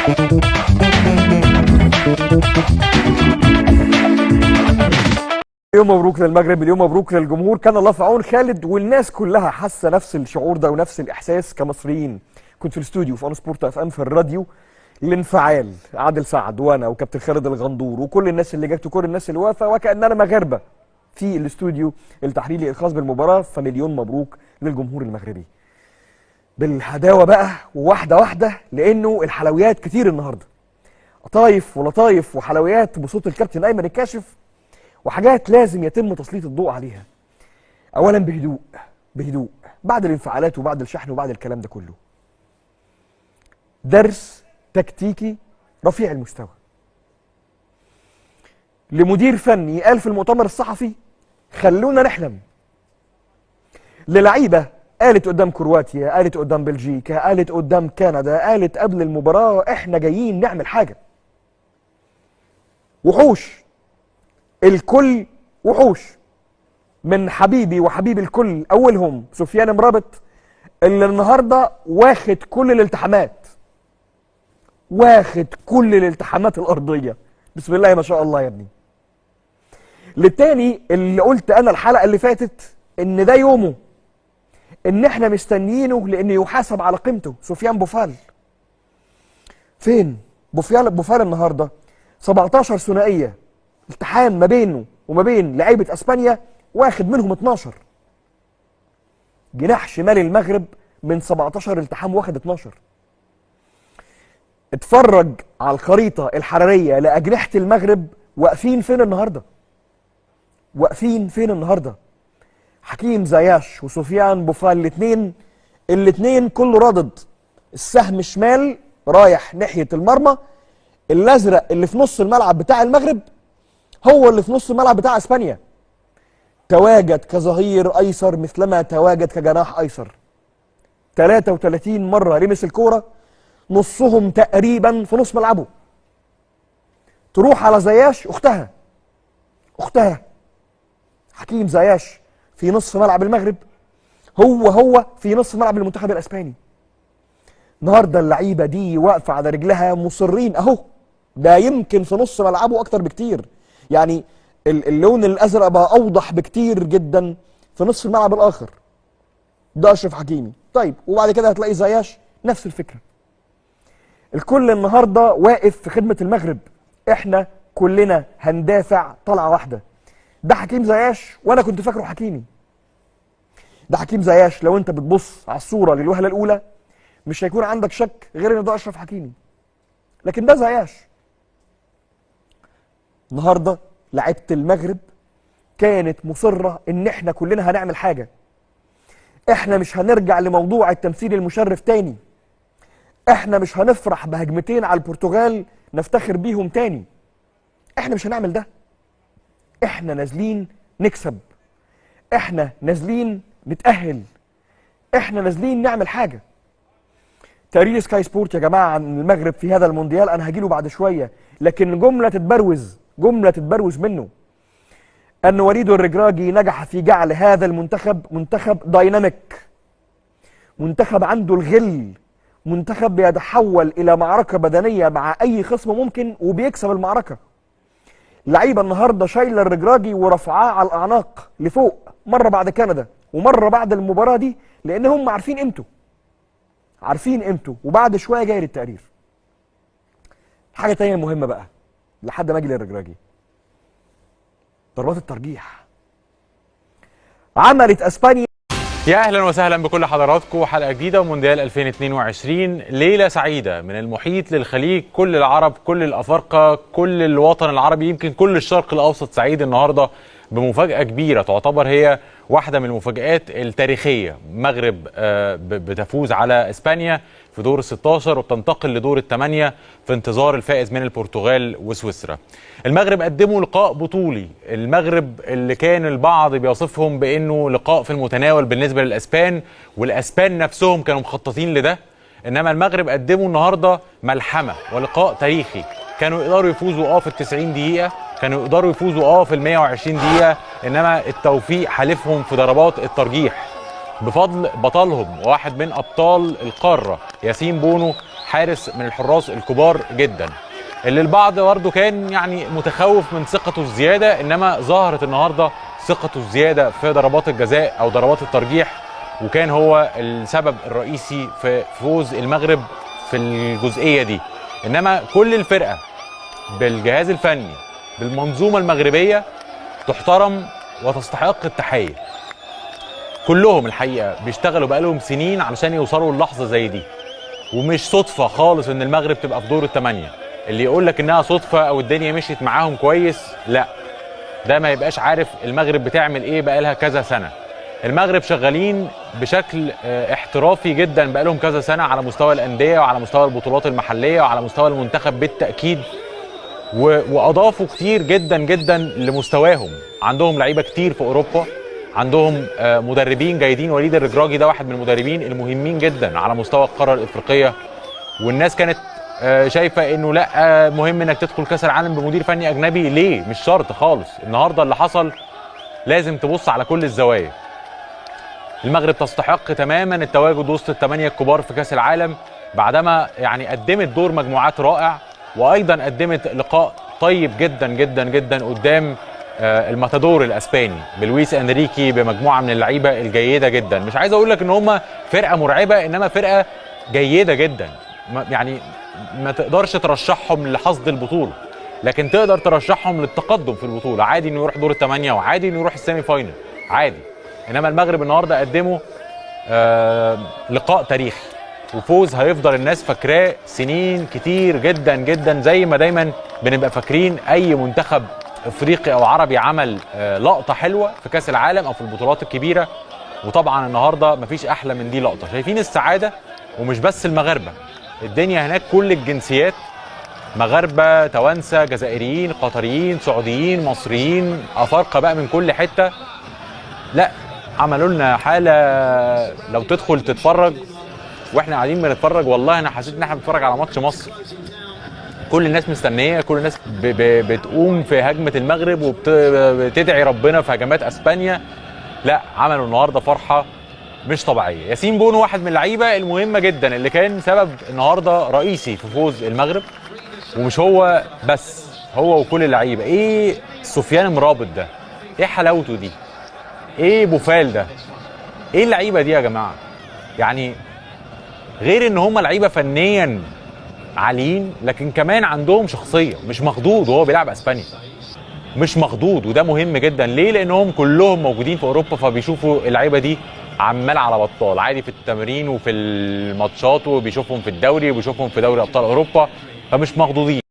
مليون مبروك للمغرب، مليون مبروك للجمهور. كان الله في عون خالد، والناس كلها حاسه نفس الشعور ده ونفس الاحساس كمصريين. كنت في الاستوديو في اون سبورت اف ام في الراديو، الانفعال، عادل سعد وانا وكابتن خالد الغندور وكل الناس اللي جت وكل الناس اللي واقفه وكاننا مغاربه في الاستوديو التحليلي الخاص بالمباراه. فمليون مبروك للجمهور المغربي بالهداوه بقى، وواحده واحده، لانه الحلويات كتير النهارده، قطايف ولطايف وحلويات بصوت الكابتن ايمن الكاشف، وحاجات لازم يتم تسليط الضوء عليها. اولا بهدوء، بهدوء، بعد الانفعالات وبعد الشحن وبعد الكلام ده كله. درس تكتيكي رفيع المستوى لمدير فني قال في المؤتمر الصحفي خلونا نحلم، للعيبه قالت قدام كرواتيا، قالت قدام بلجيكا، قالت قدام كندا، قالت قبل المباراه احنا جايين نعمل حاجه. وحوش الكل، وحوش من حبيبي وحبيب الكل اولهم سفيان مرابط، اللي النهارده واخد كل الالتحامات، واخد كل الالتحامات الارضيه، بسم الله ما شاء الله يا ابني. للتاني اللي قلت انا الحلقه اللي فاتت ان ده يومه، ان احنا مستنيينه لانه يحاسب على قيمته، سفيان بوفال. فين بوفال النهارده؟ 17 ثنائيه التحام ما بينه وما بين لعيبه اسبانيا، واخد منهم 12. جناح شمال المغرب من 17 التحام واخد 12. اتفرج على الخريطه الحراريه لاجنحه المغرب واقفين فين النهارده؟ واقفين فين النهارده؟ حكيم زياش وسفيان بوفال، الاثنين كله رادد، السهم شمال رايح ناحيه المرمى، الازرق اللي في نص الملعب بتاع المغرب هو اللي في نص الملعب بتاع اسبانيا. تواجد كظهير ايسر مثلما تواجد كجناح ايسر. 33 مره لمس الكوره، نصهم تقريبا في نص ملعبه. تروح على زياش، اختها حكيم زياش في نصف ملعب المغرب، هو في نصف ملعب المنتخب الاسباني. النهارده اللعيبه دي واقفه على رجلها مصرين اهو، ده يمكن في نص ملعبه اكتر بكتير، يعني اللون الازرق بقى اوضح بكتير جدا في نصف الملعب الاخر. ده اشرف حكيمي. طيب وبعد كده هتلاقي زياش نفس الفكره. الكل النهارده واقف في خدمه المغرب، احنا كلنا هندافع طلعه واحده. ده حكيم زياش، وانا كنت فاكره حكيمي. ده حكيم زياش، لو انت بتبص على الصوره للوهله الاولى مش هيكون عندك شك غير ان ده اشرف حكيمي، لكن ده زياش. النهارده لعيبه المغرب كانت مصره ان احنا كلنا هنعمل حاجه. احنا مش هنرجع لموضوع التمثيل المشرف تاني، احنا مش هنفرح بهجمتين على البرتغال نفتخر بيهم تاني، احنا مش هنعمل ده. احنا نازلين نكسب، احنا نازلين نتأهل، احنا نازلين نعمل حاجه. تقرير سكاي سبورت يا جماعه عن المغرب في هذا المونديال انا هجيله بعد شويه، لكن جمله تتبروز منه ان وليد الرجراجي نجح في جعل هذا المنتخب منتخب دايناميك، منتخب عنده الغل، منتخب بيتحول الى معركه بدنيه مع اي خصم ممكن وبيكسب المعركه. لعيبه النهارده شايله الرجراجي ورفعاه على الاعناق لفوق، مره بعد كندا ومره بعد المباراه دي، لان هم عارفين قيمته. وبعد شويه جاي للتقرير. حاجه تانية مهمه بقى لحد ما اجي للرجراجي، ضربات الترجيح عملت اسبانيا. يا اهلا وسهلا بكل حضراتكم، حلقه جديده ومونديال 2022. ليله سعيده من المحيط للخليج، كل العرب، كل الافارقه، كل الوطن العربي، يمكن كل الشرق الاوسط سعيد النهارده بمفاجاه كبيره تعتبر هي واحده من المفاجآت التاريخيه. المغرب بتفوز على اسبانيا في دور ال16 وبتنتقل لدور ال8 في انتظار الفائز من البرتغال وسويسرا. المغرب قدموا لقاء بطولي، المغرب اللي كان البعض بيصفهم بانه لقاء في المتناول بالنسبه للاسبان، والاسبان نفسهم كانوا مخططين لده، انما المغرب قدموا النهارده ملحمه ولقاء تاريخي. كانوا يقدروا يفوزوا في ال90 دقيقه، كانوا يقدروا يفوزوا في ال120 دقيقه، انما التوفيق حالفهم في ضربات الترجيح بفضل بطلهم واحد من ابطال القاره ياسين بونو، حارس من الحراس الكبار جدا، اللي البعض برضه كان يعني متخوف من ثقته الزياده، انما ظهرت النهارده ثقته الزياده في ضربات الجزاء او ضربات الترجيح، وكان هو السبب الرئيسي في فوز المغرب في الجزئيه دي. انما كل الفرقه بالجهاز الفني بالمنظومه المغربيه تحترم وتستحق التحيه. كلهم الحقيقه بيشتغلوا بقالهم سنين علشان يوصلوا للحظه زي دي، ومش صدفه خالص ان المغرب تبقى في دور الثمانيه. اللي يقول لك انها صدفه او الدنيا مشيت معاهم كويس، لا، ده ما يبقاش عارف المغرب بتعمل ايه بقالها كذا سنه. المغرب شغالين بشكل احترافي جدا بقالهم كذا سنه على مستوى الانديه وعلى مستوى البطولات المحليه وعلى مستوى المنتخب بالتاكيد، واضافوا كتير جدا جدا لمستواهم. عندهم لعيبه كتير في اوروبا، عندهم مدربين جيدين. وليد الرجراجي ده واحد من المدربين المهمين جدا على مستوى القاره الافريقيه، والناس كانت شايفه انه لا، مهم انك تدخل كاس العالم بمدير فني اجنبي. ليه؟ مش شرط خالص. النهارده اللي حصل لازم تبص على كل الزوايا. المغرب تستحق تماما التواجد وسط الثمانيه الكبار في كاس العالم، بعدما يعني قدمت دور مجموعات رائع، وايضا قدمت لقاء طيب جدا جدا جدا قدام الماتادور الاسباني بلويس انريكي بمجموعه من اللعيبه الجيده جدا. مش عايز اقول لك ان هم فرقه مرعبه، انما فرقه جيده جدا. يعني ما تقدرش ترشحهم لحصد البطوله، لكن تقدر ترشحهم للتقدم في البطوله. عادي انه يروح دور الثمانيه، وعادي انه يروح السيمي فاينل، عادي. انما المغرب النهارده قدموا لقاء تاريخي وفوز هيفضل الناس فاكراه سنين كتير جدا جدا، زي ما دايما بنبقى فاكرين اي منتخب افريقي او عربي عمل لقطه حلوه في كاس العالم او في البطولات الكبيره. وطبعا النهارده مفيش احلى من دي لقطه. شايفين السعاده؟ ومش بس المغاربه، الدنيا هناك كل الجنسيات، مغاربه، توانسه، جزائريين، قطريين، سعوديين، مصريين، افارقه بقى من كل حته. لا، عملوا لنا حاله لو تدخل تتفرج واحنا قاعدين بنتفرج، والله انا حسيت ان احنا بنتفرج على ماتش مصر. كل الناس مستنيه، كل الناس بتقوم في هجمه المغرب وبتدعي ربنا في هجمات اسبانيا. لا، عملوا النهارده فرحه مش طبيعيه. ياسين بونو واحد من اللعيبه المهمه جدا اللي كان سبب النهارده رئيسي في فوز المغرب، ومش هو بس، هو وكل اللعيبه. ايه سفيان مرابط ده؟ ايه حلاوته دي؟ ايه بوفال ده؟ ايه اللعيبه دي يا جماعه؟ يعني غير ان هم لعيبه فنيا عاليين، لكن كمان عندهم شخصيه. مش مخضوض وهو بيلعب اسبانيا، مش مخضوض، وده مهم جدا. ليه؟ لانهم كلهم موجودين في اوروبا، فبيشوفوا اللعيبه دي عمال على بطال، عادي في التمرين وفي الماتشات، وبيشوفهم في الدوري وبيشوفهم في دوري ابطال اوروبا، فمش مخضوضين.